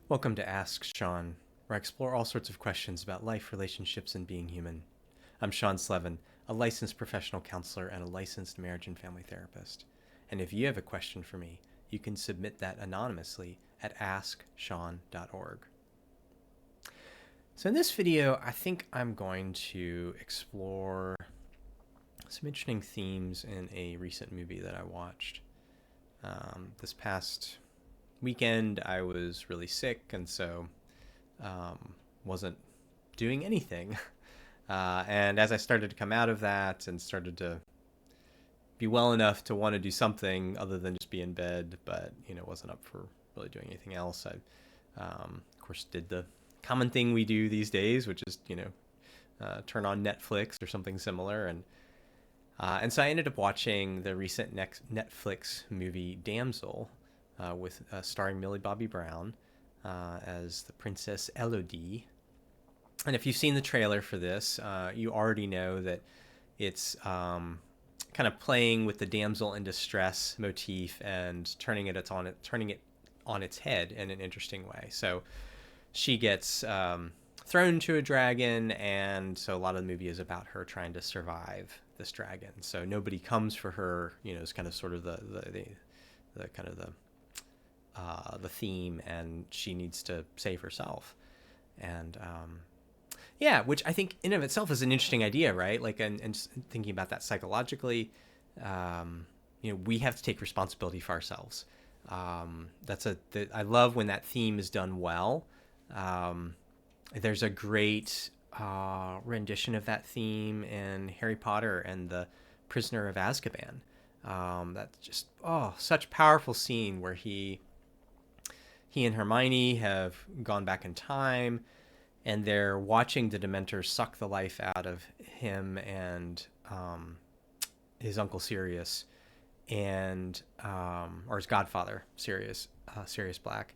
Welcome to Ask Sean, where I explore all sorts of questions about life, relationships, and being human. I'm Sean Slevin, a licensed professional counselor and a licensed marriage and family therapist. And if you have a question for me, you can submit that anonymously at asksean.org. So in this video, I think I'm going to explore some interesting themes in a recent movie that I watched. This past weekend, I was really sick, and so wasn't doing anything. And as I started to come out of that and started to be well enough to want to do something other than just be in bed, but wasn't up for really doing anything else, I of course did the common thing we do these days, which is turn on Netflix or something similar, and so I ended up watching the recent Netflix movie Damsel, with starring Millie Bobby Brown as the Princess Elodie. And if you've seen the trailer for this, you already know that it's kind of playing with the damsel in distress motif and turning it on its head in an interesting way. So she gets thrown to a dragon, and so a lot of the movie is about her trying to survive this dragon. So nobody comes for her. It's kind of sort of the kind of the theme, and she needs to save herself. And which I think in of itself is an interesting idea, right? Like, and thinking about that psychologically, we have to take responsibility for ourselves. I love when that theme is done well. There's a great rendition of that theme in Harry Potter and the Prisoner of Azkaban. That's just such a powerful scene where he and Hermione have gone back in time, and they're watching the Dementors suck the life out of him and his uncle Sirius, and or his godfather Sirius Black.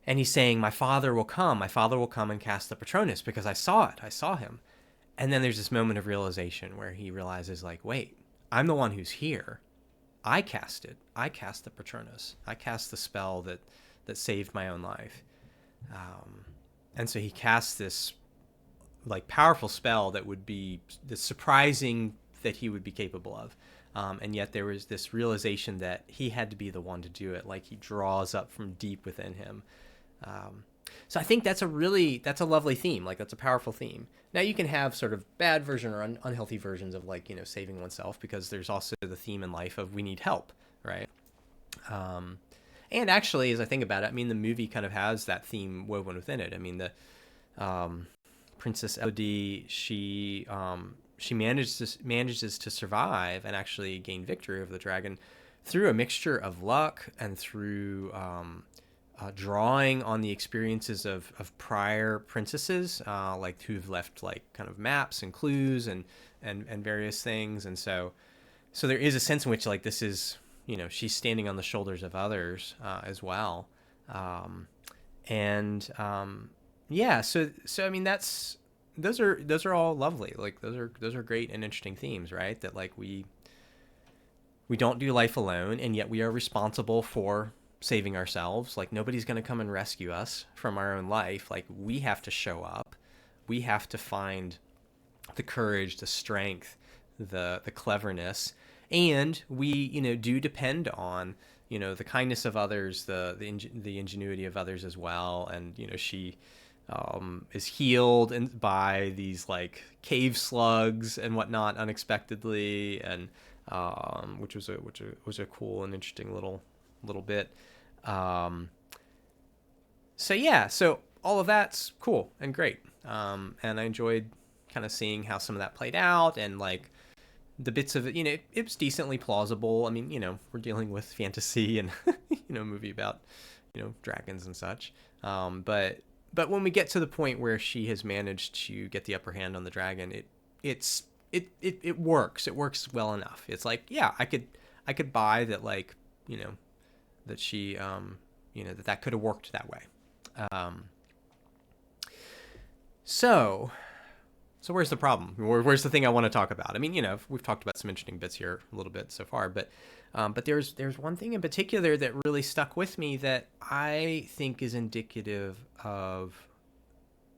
And he's saying, my father will come and cast the Patronus, because I saw him. And then there's this moment of realization where he realizes, like, wait, I'm the one who's here. I cast the Patronus. I cast the spell that saved my own life. And so he casts this like powerful spell that would be the surprising that he would be capable of. And yet there was this realization that he had to be the one to do it. Like, he draws up from deep within him. So I think that's a lovely theme. Like, that's a powerful theme. Now, you can have sort of bad version or unhealthy versions of, like, saving oneself, because there's also the theme in life of we need help, right? And actually, as I think about it, I mean, the movie kind of has that theme woven within it. I mean, the Princess Elodie, she manages to survive and actually gain victory over the dragon through a mixture of luck and through drawing on the experiences of prior princesses, like, who've left, like, kind of maps and clues and various things. And so there is a sense in which, like, this is, she's standing on the shoulders of others as well. So I mean, those are all lovely. Like, those are great and interesting themes, right? That, like, we don't do life alone, and yet we are responsible for saving ourselves. Like, nobody's going to come and rescue us from our own life. Like, we have to show up. We have to find the courage, the strength, the cleverness, and we do depend on the kindness of others, the ingenuity of others as well. And she is healed by these, like, cave slugs and whatnot unexpectedly, and which was a cool and interesting little bit. So all of that's cool and great, and I enjoyed kind of seeing how some of that played out, and, like, the bits of it, it's decently plausible. I mean, we're dealing with fantasy and a movie about dragons and such, but when we get to the point where she has managed to get the upper hand on the dragon, it works well enough. It's like, yeah, I could buy that, like, that she that could have worked that way. So So where's the problem? Where's the thing I want to talk about? I mean, we've talked about some interesting bits here a little bit so far, but there's one thing in particular that really stuck with me that I think is indicative of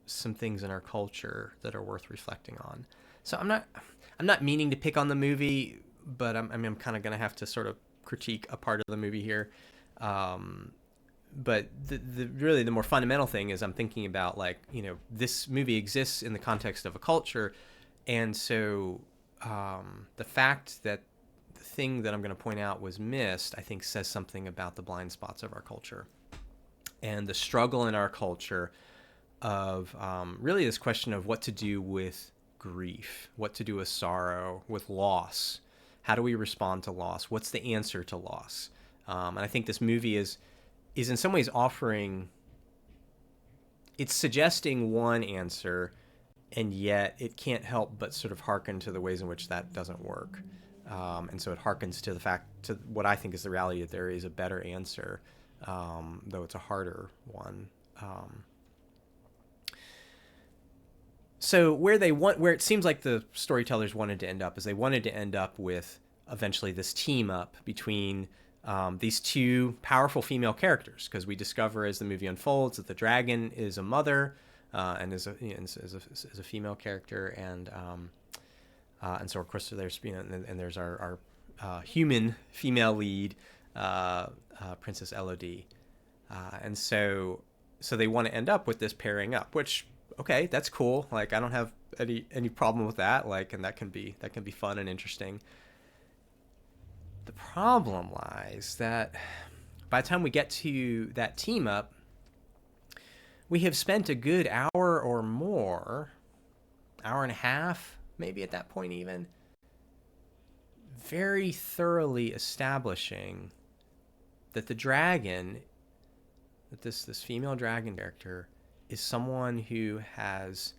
some things in our culture that are worth reflecting on. So I'm not meaning to pick on the movie, but I'm kind of going to have to sort of critique a part of the movie here. But really the more fundamental thing is I'm thinking about, like, this movie exists in the context of a culture. And so the fact that the thing that I'm going to point out was missed, I think says something about the blind spots of our culture and the struggle in our culture of really this question of what to do with grief, what to do with sorrow, with loss. How do we respond to loss? What's the answer to loss? And I think this movie is in some ways it's suggesting one answer, and yet it can't help but sort of hearken to the ways in which that doesn't work. And so it hearkens to what I think is the reality, that there is a better answer, though it's a harder one. So where it seems like the storytellers wanted to end up is they wanted to end up with eventually this team up between these two powerful female characters, because we discover as the movie unfolds that the dragon is a mother and is a female character, and so of course there's and there's our human female lead, Princess Elodie, and so they want to end up with this pairing up, which, okay, that's cool. Like, I don't have any problem with that. Like, and that can be fun and interesting. The problem lies that by the time we get to that team up, we have spent a good hour or more, hour and a half, maybe at that point even, very thoroughly establishing that the dragon, that this female dragon character, is someone who has,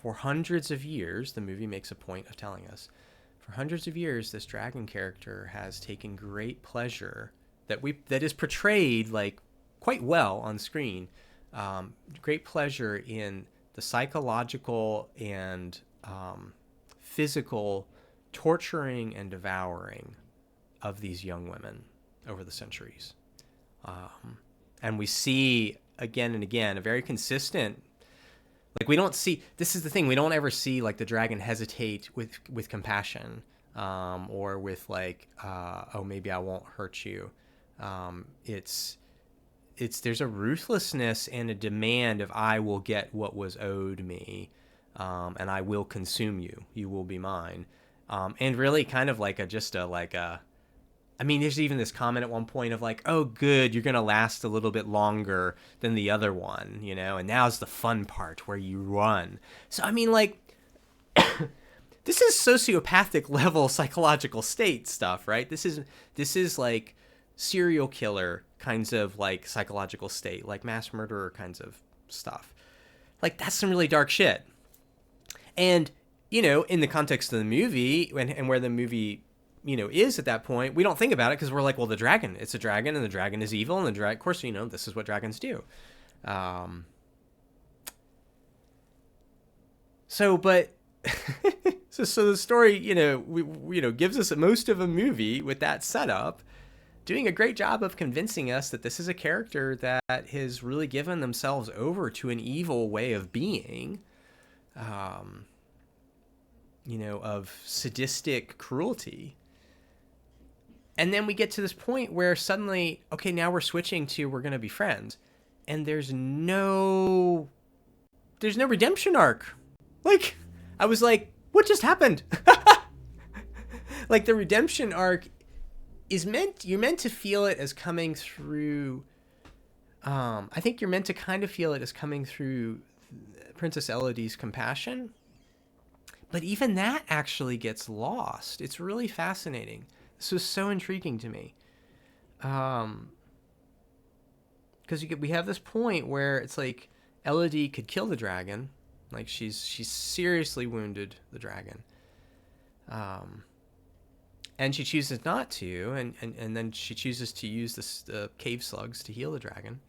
for hundreds of years, the movie makes a point of telling us, for hundreds of years, this dragon character has taken great pleasure that is portrayed like quite well on screen. Great pleasure in the psychological and physical torturing and devouring of these young women over the centuries. And we see again and again a very consistent, like, we don't see, this is the thing, we don't ever see like the dragon hesitate with compassion, or with like, oh, maybe I won't hurt you. It's there's a ruthlessness and a demand of, I will get what was owed me, and I will consume you. You will be mine. And really kind of like I mean, there's even this comment at one point of like, oh, good, you're going to last a little bit longer than the other one, and now's the fun part where you run. So, I mean, like, this is sociopathic level psychological state stuff, right? This is like serial killer kinds of like psychological state, like mass murderer kinds of stuff. Like, that's some really dark shit. And, in the context of the movie and where the movie is at that point, we don't think about it because we're like, well, it's a dragon, and the dragon is evil, and of course, this is what dragons do. So the story, gives us most of a movie with that setup, doing a great job of convincing us that this is a character that has really given themselves over to an evil way of being, of sadistic cruelty. And then we get to this point where suddenly, okay, now we're switching to, we're going to be friends. And there's no redemption arc. Like, I was like, what just happened? Like, the redemption arc is you're meant to feel it as coming through, I think you're meant to kind of feel it as coming through Princess Elodie's compassion. But even that actually gets lost. It's really fascinating. This was so intriguing to me. Because we have this point where it's like Elodie could kill the dragon. Like, she's seriously wounded the dragon. And she chooses not to, and then she chooses to use the cave slugs to heal the dragon.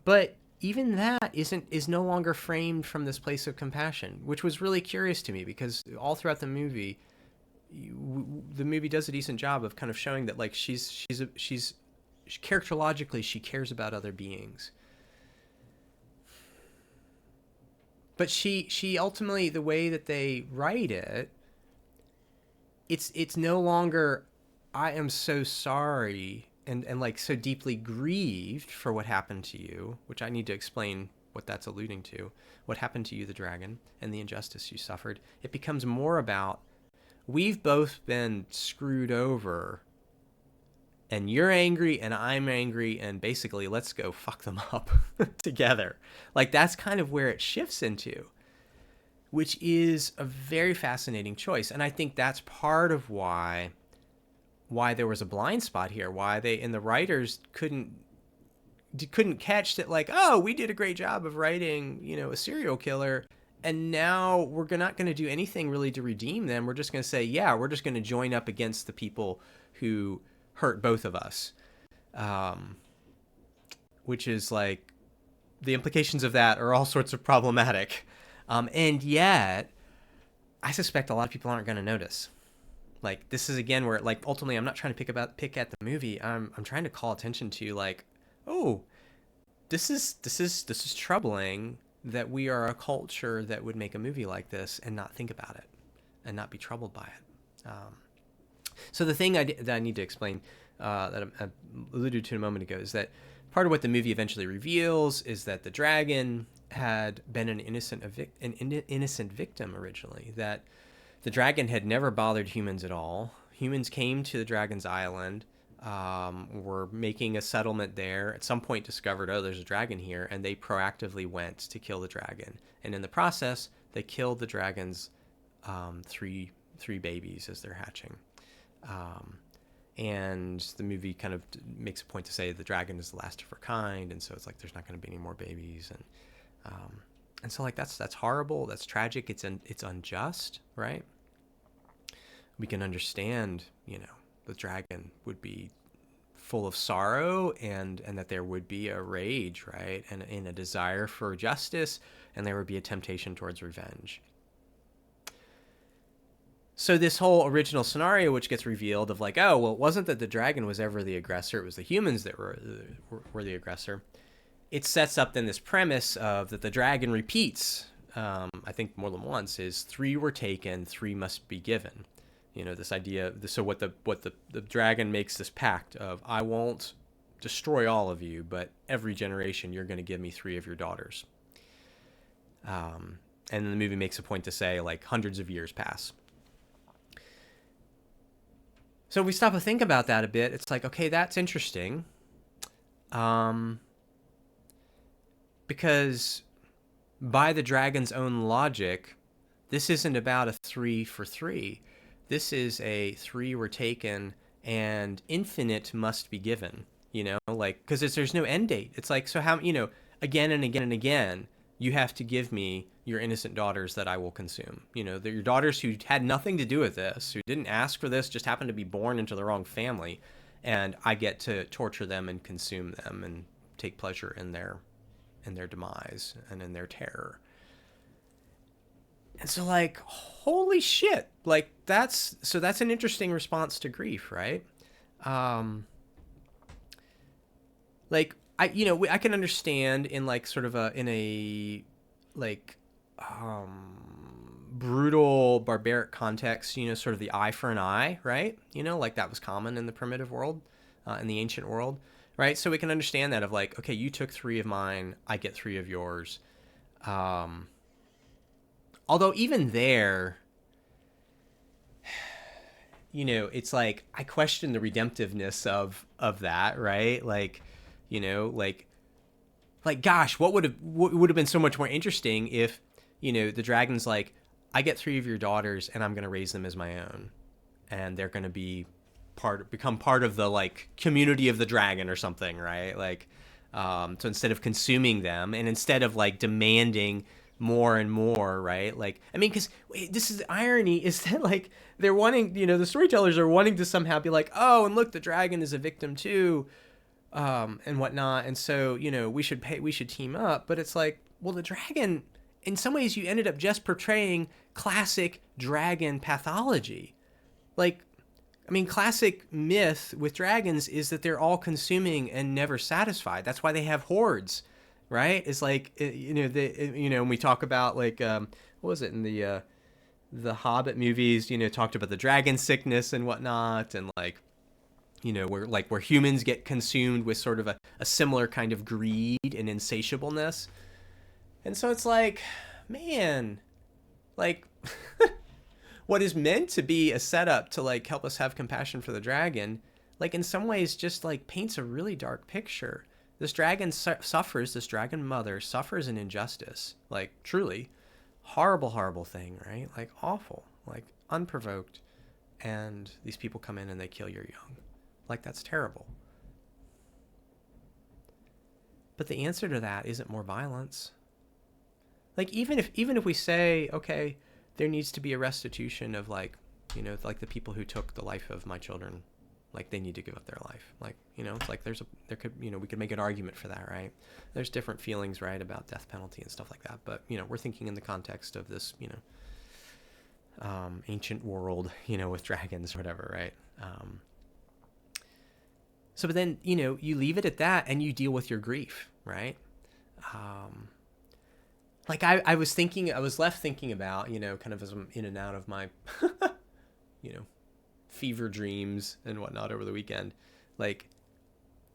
But even that is no longer framed from this place of compassion, which was really curious to me, because all throughout the movie, the movie does a decent job of kind of showing that, like, she's characterologically, she cares about other beings. But she ultimately, the way that they write it, it's no longer, I am so sorry and like so deeply grieved for what happened to you, which I need to explain what that's alluding to. What happened to you, the dragon, and the injustice you suffered. It becomes more about, we've both been screwed over, and you're angry and I'm angry, and basically let's go fuck them up together. Like, that's kind of where it shifts into, which is a very fascinating choice. And I think that's part of why there was a blind spot here, why they, and the writers couldn't catch that, like, oh, we did a great job of writing, a serial killer, and now we're not going to do anything really to redeem them. We're just going to say, yeah, we're just going to join up against the people who hurt both of us, which is like, the implications of that are all sorts of problematic, and yet I suspect a lot of people aren't going to notice. Like, this is again where, like, ultimately I'm not trying to pick at the movie. I'm trying to call attention to, like, oh, this is troubling that we are a culture that would make a movie like this and not think about it and not be troubled by it. So the thing that I need to explain, that I alluded to a moment ago, is that part of what the movie eventually reveals is that the dragon had been an innocent victim originally, that the dragon had never bothered humans at all. Humans came to the dragon's island, were making a settlement there, at some point discovered, oh, there's a dragon here, and they proactively went to kill the dragon. And in the process, they killed the dragon's three babies as they're hatching. And the movie kind of makes a point to say the dragon is the last of her kind, and so it's like there's not going to be any more babies, and so, like, that's horrible, that's tragic, it's unjust, right? We can understand, the dragon would be full of sorrow, and that there would be a rage, right, and a desire for justice, and there would be a temptation towards revenge. So this whole original scenario, which gets revealed, of like, oh, well, it wasn't that the dragon was ever the aggressor, it was the humans that were the aggressor. It sets up then this premise of that the dragon repeats, I think more than once, is 3 were taken, 3 must be given. This idea. So what the dragon makes this pact of, I won't destroy all of you, but every generation you're going to give me 3 of your daughters. And then the movie makes a point to say, like, hundreds of years pass. So we stop to think about that a bit. It's like, okay, that's interesting. Because by the dragon's own logic, this isn't about a 3 for 3. This is a 3 were taken and infinite must be given, like, because there's no end date. It's like, so how, again and again and again, you have to give me your innocent daughters that I will consume. They're your daughters who had nothing to do with this, who didn't ask for this, just happened to be born into the wrong family, and I get to torture them and consume them and take pleasure in their demise and in their terror. And so, like, holy shit, like, that's an interesting response to grief, right? Like, I can understand in, like, sort of in a brutal barbaric context, sort of the eye for an eye, right? Like, that was common in the primitive world, in the ancient world, right? So we can understand that, of like, okay, you took 3 of mine, I get 3 of yours. Although even there, it's like, I question the redemptiveness of that, right? Like, like, gosh, what would have been so much more interesting if, the dragon's like, I get 3 of your daughters and I'm going to raise them as my own, and they're going to become part of the, like, community of the dragon or something, right? Like, so instead of consuming them, and instead of, like, demanding more and more, right? Like, I mean, because this is the irony, is that, like, they're wanting, the storytellers are wanting to somehow be like, oh, and look, the dragon is a victim too, and whatnot. And so, we should team up. But it's like, well, the dragon, in some ways, you ended up just portraying classic dragon pathology. Like, I mean, classic myth with dragons is that they're all consuming and never satisfied. That's why they have hordes, right? It's like, when we talk about like, what was it in the Hobbit movies, talked about the dragon sickness and whatnot. And like, where humans get consumed with sort of a similar kind of greed and insatiableness. And so it's like, man, like what is meant to be a setup to like help us have compassion for the dragon, like in some ways just like paints a really dark picture. This dragon suffers, this dragon mother suffers an injustice, like truly horrible, horrible thing, right? Like awful, like unprovoked. And these people come in and they kill your young. Like that's terrible. But the answer to that isn't more violence. Like even if we say, okay, there needs to be a restitution of like, like the people who took the life of my children, like they need to give up their life. Like, it's like we could make an argument for that, right? There's different feelings, right, about death penalty and stuff like that. But, we're thinking in the context of this, ancient world, with dragons or whatever, right? But then, you leave it at that and you deal with your grief, right? Like I was left thinking about, kind of as I'm in and out of my, fever dreams and whatnot over the weekend, like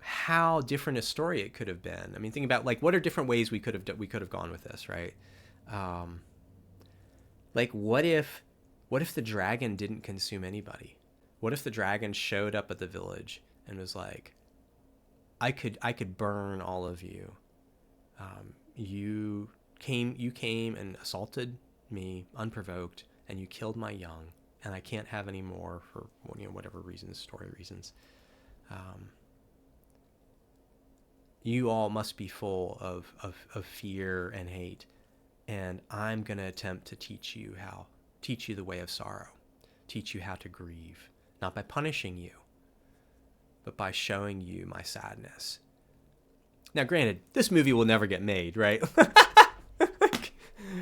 how different a story it could have been. I mean, thinking about like, what are different ways we could have gone with this, right? Like what if the dragon didn't consume anybody? What if the dragon showed up at the village and was like, I could burn all of you. You came and assaulted me unprovoked, and you killed my young, and I can't have any more for whatever reasons, story reasons. You all must be full of fear and hate, and I'm gonna attempt to teach you the way of sorrow, teach you how to grieve, not by punishing you, but by showing you my sadness. Now, granted, this movie will never get made, right?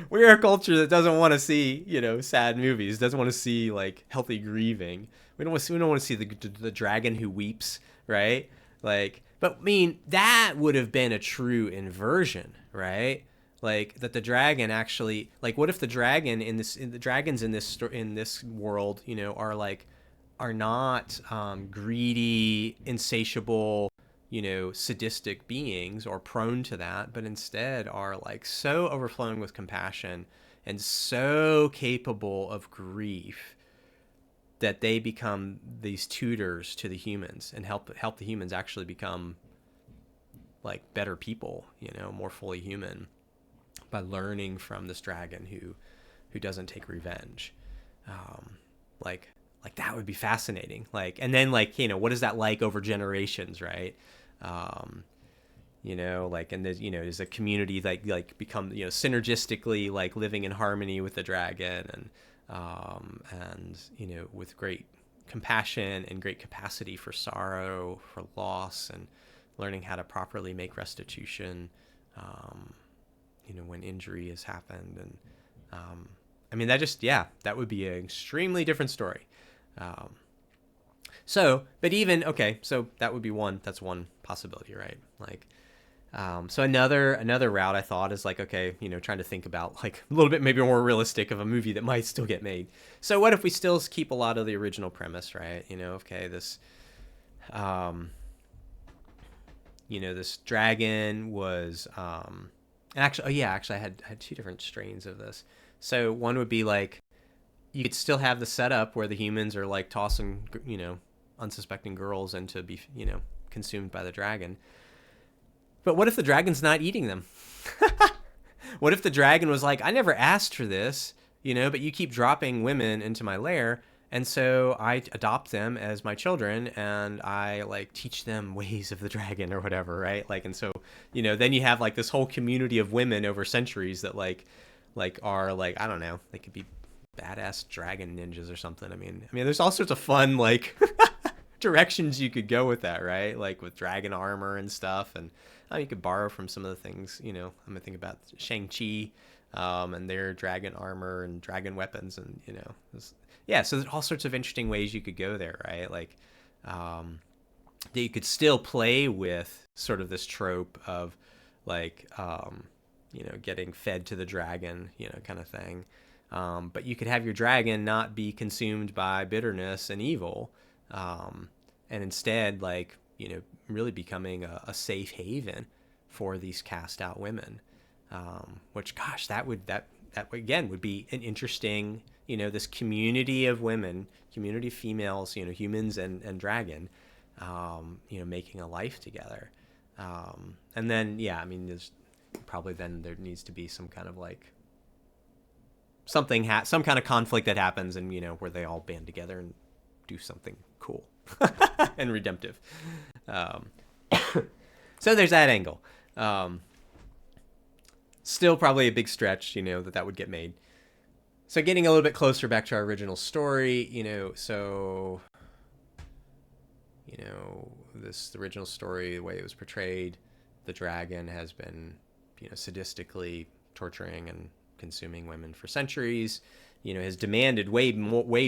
We're a culture that doesn't want to see, sad movies, doesn't want to see like healthy grieving. We don't want to see the dragon who weeps, right? Like, but I mean, that would have been a true inversion, right? Like that the dragon actually, like, what if the dragons in this world, are not greedy, insatiable, sadistic beings or prone to that, but instead are like so overflowing with compassion and so capable of grief that they become these tutors to the humans and help the humans actually become like better people, more fully human by learning from this dragon who doesn't take revenge. Like that would be fascinating. Like, and then like, what is that like over generations, right? Like, and there's a community that like become, synergistically like living in harmony with the dragon and with great compassion and great capacity for sorrow, for loss, and learning how to properly make restitution, when injury has happened. And, I mean, that would be an extremely different story. So that would be that's one possibility, right? Like, so another route I thought is like, okay, trying to think about like a little bit maybe more realistic of a movie that might still get made. So what if we still keep a lot of the original premise, right? Okay, this, this dragon was, actually I had two different strains of this. So one would be like, you could still have the setup where the humans are like tossing, unsuspecting girls into be, consumed by the dragon. But what if the dragon's not eating them? What if the dragon was like, I never asked for this, but you keep dropping women into my lair, and so I adopt them as my children, and I like teach them ways of the dragon or whatever, right? Like, and so, then you have like this whole community of women over centuries that like are like, I don't know, they could be badass dragon ninjas or something. I mean, there's all sorts of fun like directions you could go with that, right? Like with dragon armor and stuff, and you could borrow from some of the things, I'm gonna think about Shang-Chi, and their dragon armor and dragon weapons, and so there's all sorts of interesting ways you could go there, right? Like that you could still play with sort of this trope of like getting fed to the dragon, kind of thing. But you could have your dragon not be consumed by bitterness and evil, and instead, like, really becoming a safe haven for these cast out women. Which, gosh, that again would be an interesting, this community of women, community of females, humans and dragon, making a life together. And then, there's probably then there needs to be some kind of like some kind of conflict that happens, and where they all band together and do something cool and redemptive. So there's that angle. Still probably a big stretch, that would get made. So getting a little bit closer back to our original story, the original story, the way it was portrayed, the dragon has been, sadistically torturing and consuming women for centuries, has demanded way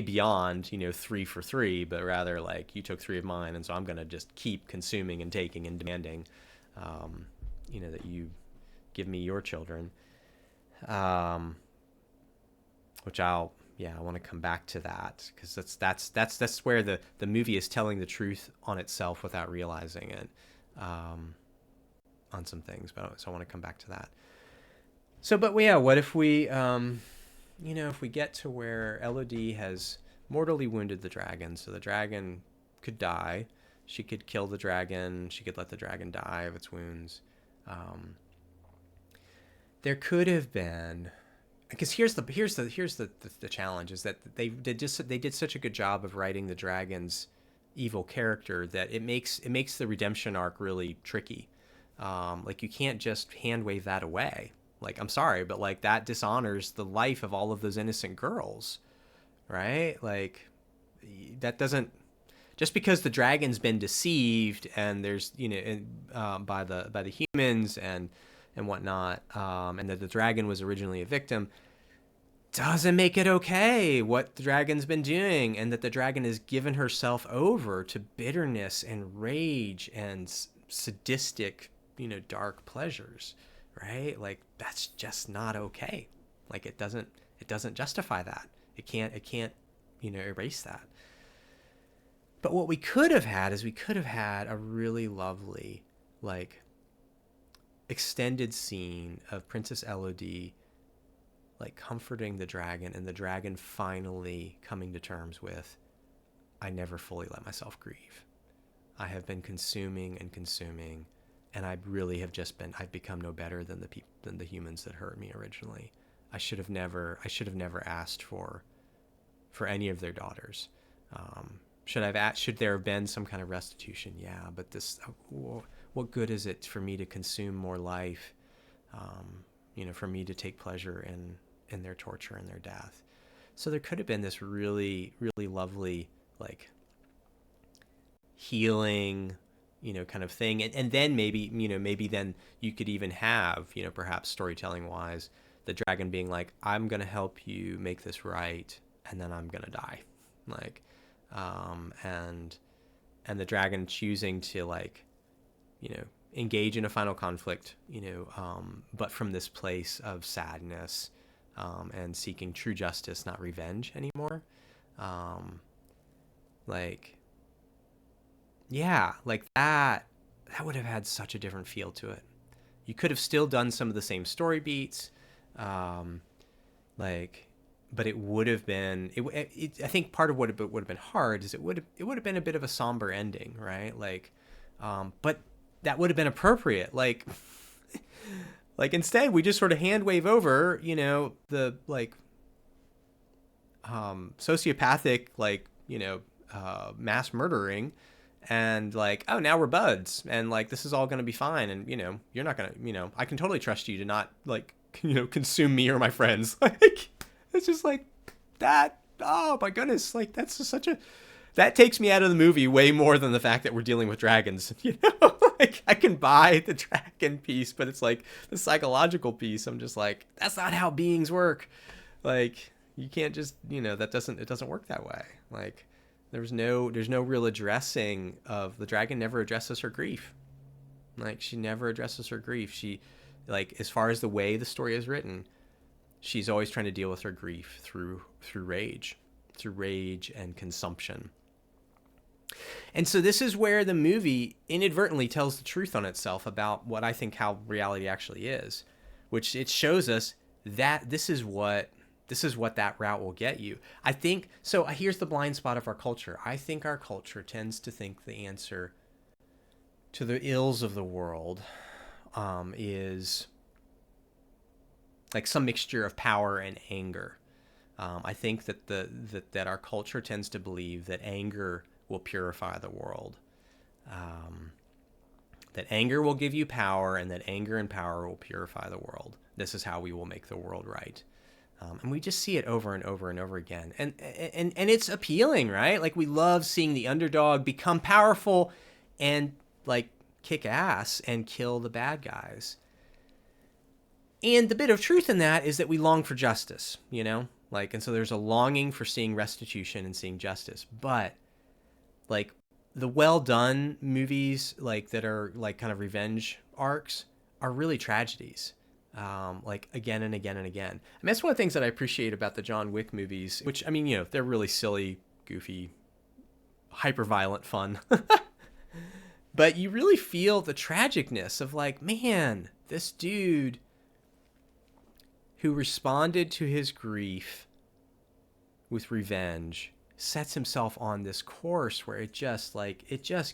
beyond, 3 for 3, but rather like, you took 3 of mine, and so I'm going to just keep consuming and taking and demanding, that you give me your children. Which I want to come back to that, because that's where the movie is telling the truth on itself without realizing it, on some things. But so I want to come back to that. So, but yeah, what if we, if we get to where Elodie has mortally wounded the dragon, so the dragon could die, she could kill the dragon, she could let the dragon die of its wounds. There could have been, because here's the challenge, is that they did such a good job of writing the dragon's evil character that it makes the redemption arc really tricky. Like, you can't just hand wave that away. Like, I'm sorry, but like, that dishonors the life of all of those innocent girls, right? Like, that doesn't, just because the dragon's been deceived and there's by the humans and whatnot, and that the dragon was originally a victim, doesn't make it okay what the dragon's been doing, and that the dragon has given herself over to bitterness and rage and sadistic, dark pleasures, right? Like, that's just not okay. Like, it doesn't justify that. It can't erase that. But what we could have had is a really lovely, like, extended scene of Princess Elodie, like, comforting the dragon, and the dragon finally coming to terms with, I never fully let myself grieve. I have been consuming, and I really have I've become no better than the humans that hurt me originally. I should have never asked for any of their daughters. Should there have been some kind of restitution? Yeah, but what good is it for me to consume more life? For me to take pleasure in their torture and their death. So there could have been this really, really lovely, like, healing, kind of thing. And then maybe then you could even have, perhaps storytelling wise, the dragon being like, I'm going to help you make this right, and then I'm going to die. Like, and the dragon choosing to, like, engage in a final conflict, but from this place of sadness, and seeking true justice, not revenge anymore. Like that would have had such a different feel to it. You could have still done some of the same story beats, but it would have been, I think part of what would have been hard is it would have been a bit of a somber ending, right? Like, but that would have been appropriate. Like instead we just sort of hand wave over, the, like, sociopathic, like, mass murdering, and like, oh, now we're buds, and like, this is all going to be fine, and you're not going to, I can totally trust you to not, like, consume me or my friends. Like, it's just like that. Oh my goodness. Like, that's just such a, that takes me out of the movie way more than the fact that we're dealing with dragons. You know, like I can buy the dragon piece, but it's like the psychological piece. I'm just like, that's not how beings work. Like you can't just, it doesn't work that way. Like there's no real addressing of the dragon. Never addresses her grief. Like she never addresses her grief. She, like, as far as the way the story is written, she's always trying to deal with her grief through rage and consumption. And so this is where the movie inadvertently tells the truth on itself about what I think how reality actually is, which it shows us that this is what that route will get you. I think so. Here's the blind spot of our culture. I think our culture tends to think the answer to the ills of the world is like some mixture of power and anger. I think that that our culture tends to believe that anger will purify the world, that anger will give you power, and that anger and power will purify the world. This is how we will make the world right. And we just see it over and over and over again. And it's appealing, right? Like we love seeing the underdog become powerful and like kick ass and kill the bad guys. And the bit of truth in that is that we long for justice, like, and so there's a longing for seeing restitution and seeing justice. But like the well done movies, like that are like kind of revenge arcs, are really tragedies. Like again and again and again. I mean, that's one of the things that I appreciate about the John Wick movies, which, I mean, they're really silly, goofy, hyper violent fun. But you really feel the tragicness of like, man, this dude who responded to his grief with revenge sets himself on this course where it just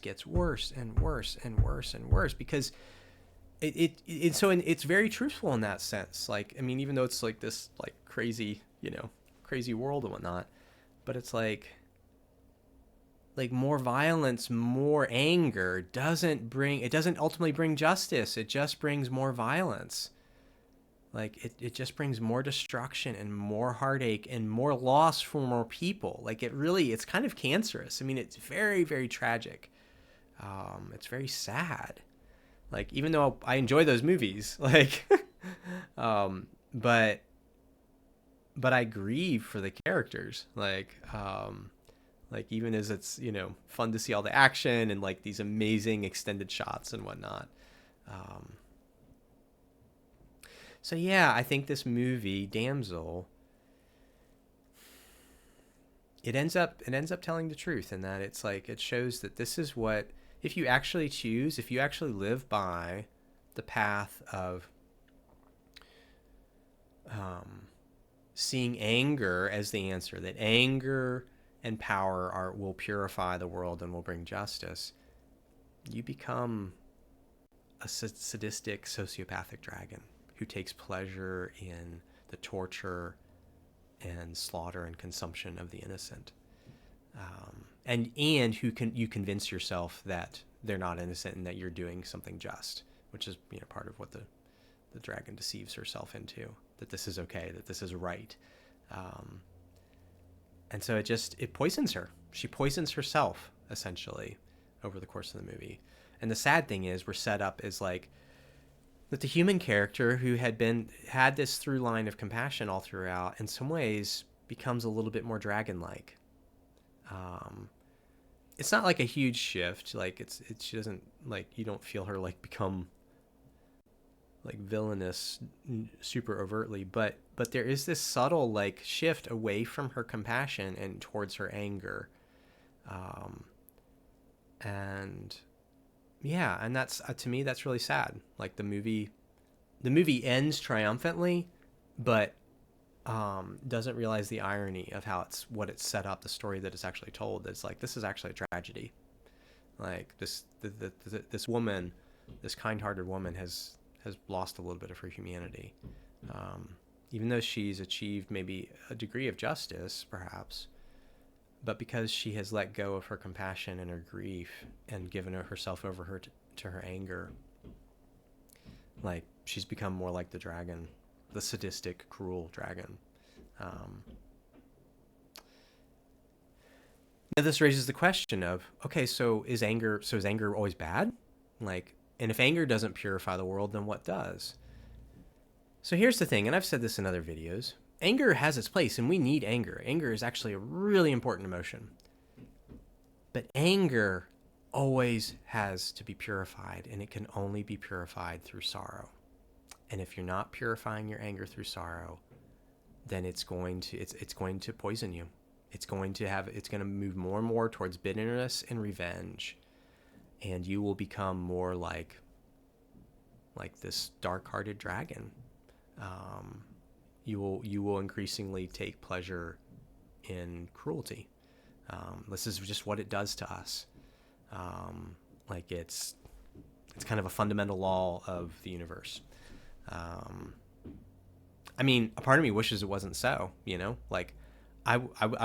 gets worse and worse and worse and worse, because it's very truthful in that sense. Like, I mean, even though it's like this like crazy world and whatnot, but it's like more violence, more anger doesn't ultimately bring justice. It just brings more violence. Like it just brings more destruction and more heartache and more loss for more people. Like it's kind of cancerous. I mean, it's very, very tragic. It's very sad. Like, even though I enjoy those movies, like, but I grieve for the characters. Like even as it's, fun to see all the action and like these amazing extended shots and whatnot. So yeah, I think this movie, Damsel, it ends up telling the truth in that it's like, it shows that this is what, if you actually live by the path of seeing anger as the answer, that anger and power will purify the world and will bring justice, you become a sadistic, sociopathic dragon who takes pleasure in the torture and slaughter and consumption of the innocent, and you convince yourself that they're not innocent and that you're doing something just, which is part of what the dragon deceives herself into, that this is okay, that this is right. And so it poisons her. She poisons herself, essentially, over the course of the movie. And the sad thing is, we're set up as like that the human character who had this through line of compassion all throughout, in some ways becomes a little bit more dragon-like. It's not like a huge shift. Like she doesn't, like, you don't feel her like become like villainous super overtly, but there is this subtle like shift away from her compassion and towards her anger. And yeah, and that's to me, that's really sad. Like the movie ends triumphantly, but doesn't realize the irony of how what it's set up, the story that it's actually told. It's like, this is actually a tragedy. Like this woman, this kind-hearted woman has lost a little bit of her humanity, even though she's achieved maybe a degree of justice, perhaps, but because she has let go of her compassion and her grief and given herself over to her anger, like she's become more like the dragon, the sadistic, cruel dragon. this raises the question of, okay, so is anger always bad? Like, and if anger doesn't purify the world, then what does? So here's the thing, and I've said this in other videos. Anger has its place, and we need anger. Anger is actually a really important emotion. But anger always has to be purified, and it can only be purified through sorrow. And if you're not purifying your anger through sorrow, then it's going to poison you. It's going to move more and more towards bitterness and revenge, and you will become more like this dark-hearted dragon. You will increasingly take pleasure in cruelty. This is just what it does to us. Like it's kind of a fundamental law of the universe. I mean, a part of me wishes it wasn't so, you know, like I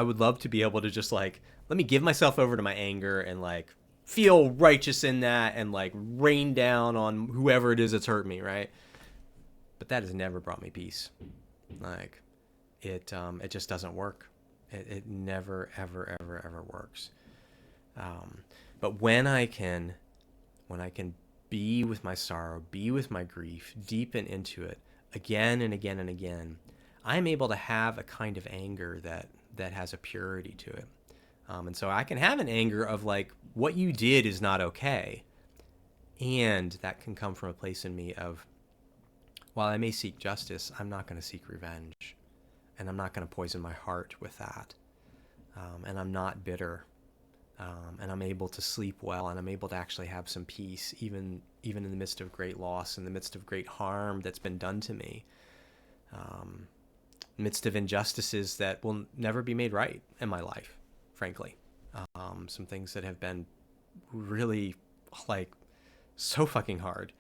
would love to be able to just like, let me give myself over to my anger and like feel righteous in that and like rain down on whoever it is that's hurt me. Right. But that has never brought me peace. Like it just doesn't work. It never, ever, ever, ever works. But when I can be with my sorrow, be with my grief, deepen into it again and again and again, I'm able to have a kind of anger that has a purity to it. And so I can have an anger of like, what you did is not okay. And that can come from a place in me of, while I may seek justice, I'm not going to seek revenge. And I'm not going to poison my heart with that. And I'm not bitter. And I'm able to sleep well, and I'm able to actually have some peace, even in the midst of great loss, in the midst of great harm that's been done to me, midst of injustices that will never be made right in my life, frankly. Some things that have been really like so fucking hard,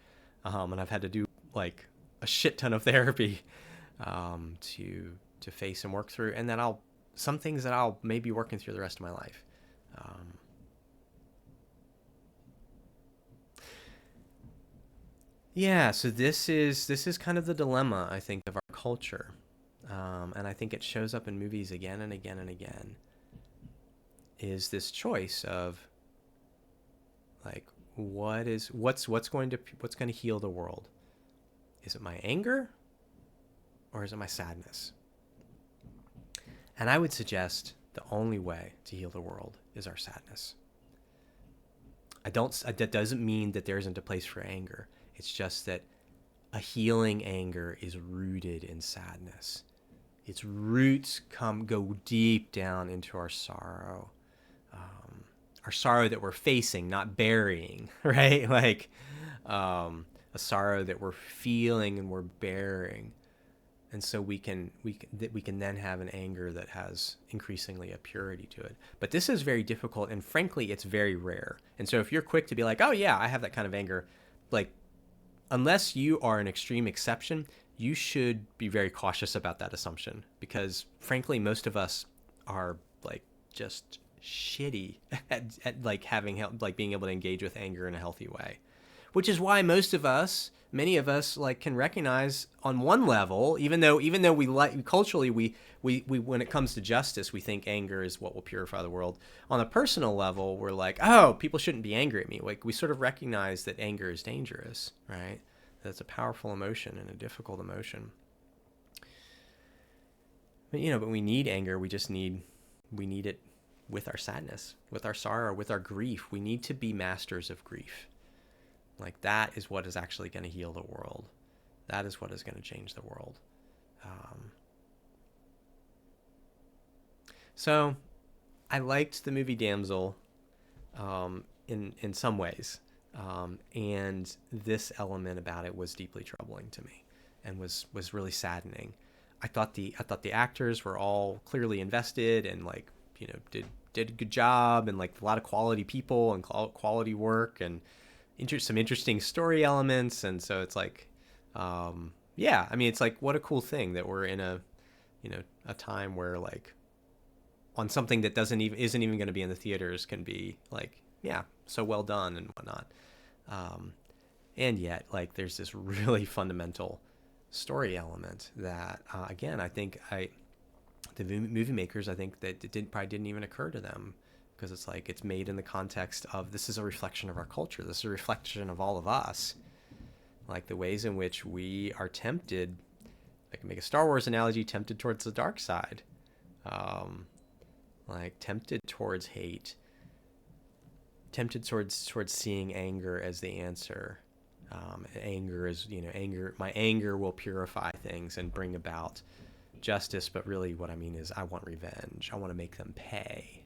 and I've had to do like a shit ton of therapy to face and work through, and then some things that I'll maybe working through the rest of my life. Yeah, so this is kind of the dilemma, I think, of our culture, and I think it shows up in movies again and again and again. Is this choice of like what's going to heal the world? Is it my anger, or is it my sadness? And I would suggest the only way to heal the world is our sadness. That doesn't mean that there isn't a place for anger. It's just that a healing anger is rooted in sadness. Its roots go deep down into our sorrow that we're facing, not burying, right? Like a sorrow that we're feeling and we're bearing. And so we can then have an anger that has increasingly a purity to it. But this is very difficult, and frankly, it's very rare. And so if you're quick to be like, oh yeah, I have that kind of anger, like unless you are an extreme exception, you should be very cautious about that assumption, because frankly, most of us are like just shitty at like being able to engage with anger in a healthy way, which is why many of us like can recognize on one level, even though we like culturally, we when it comes to justice, we think anger is what will purify the world. On a personal level, we're like, oh, people shouldn't be angry at me. Like we sort of recognize that anger is dangerous, right? That's a powerful emotion and a difficult emotion. But we need anger. We need it with our sadness, with our sorrow, with our grief. We need to be masters of grief. Like that is what is actually going to heal the world. That is what is going to change the world. So I liked the movie Damsel in some ways. And this element about it was deeply troubling to me and was really saddening. I thought the actors were all clearly invested and like, did a good job, and like a lot of quality people and quality work and some interesting story elements. And so it's like, yeah, I mean, it's like, what a cool thing that we're in a time where like on something that isn't even going to be in the theaters can be like, yeah, so well done and whatnot. And yet like there's this really fundamental story element that, again, I think the movie makers, I think that it probably didn't even occur to them, because it's like it's made in the context of this is a reflection of our culture. This is a reflection of all of us. Like the ways in which we are tempted, I can make a Star Wars analogy, tempted towards the dark side. Like tempted towards hate, tempted towards seeing anger as the answer. Anger is, my anger will purify things and bring about justice, but really what I mean is I want revenge. I want to make them pay,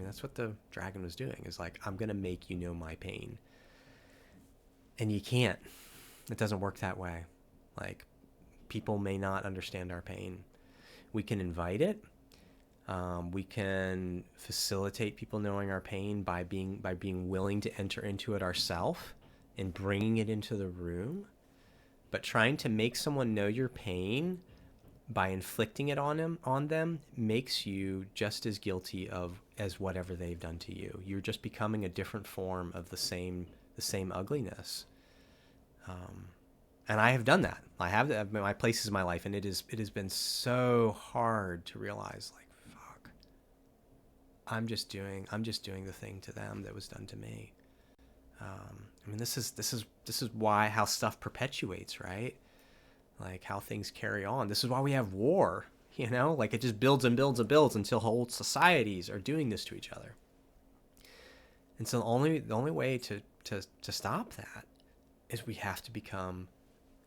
that's what the dragon was doing, is like, I'm going to make you know my pain. And you can't. It doesn't work that way. Like, people may not understand our pain. We can invite it. We can facilitate people knowing our pain by being willing to enter into it ourselves and bringing it into the room. But trying to make someone know your pain by inflicting it on them makes you just as guilty as whatever they've done to you. You're just becoming a different form of the same ugliness. And I have done that. I have my places in my life, and it has been so hard to realize, like, fuck, I'm just doing the thing to them that was done to me. This is how stuff perpetuates, right? Like how things carry on. This is why we have war, like it just builds and builds and builds until whole societies are doing this to each other. And so the only way to stop that is we have to become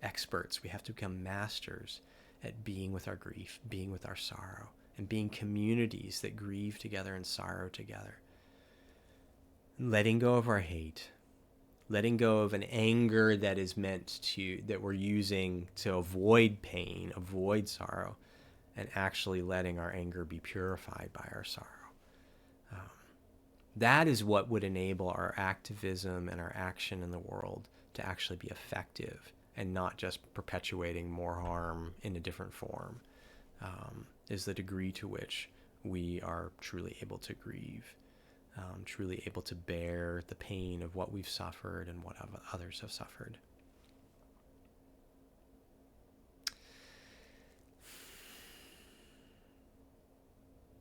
experts. We have to become masters at being with our grief, being with our sorrow, and being communities that grieve together and sorrow together. Letting go of our hate, letting go of an anger that we're using to avoid pain, avoid sorrow, and actually letting our anger be purified by our sorrow. That is what would enable our activism and our action in the world to actually be effective and not just perpetuating more harm in a different form, is the degree to which we are truly able to grieve, truly able to bear the pain of what we've suffered and what others have suffered.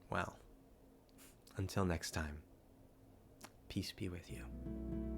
Well, until next time, peace be with you.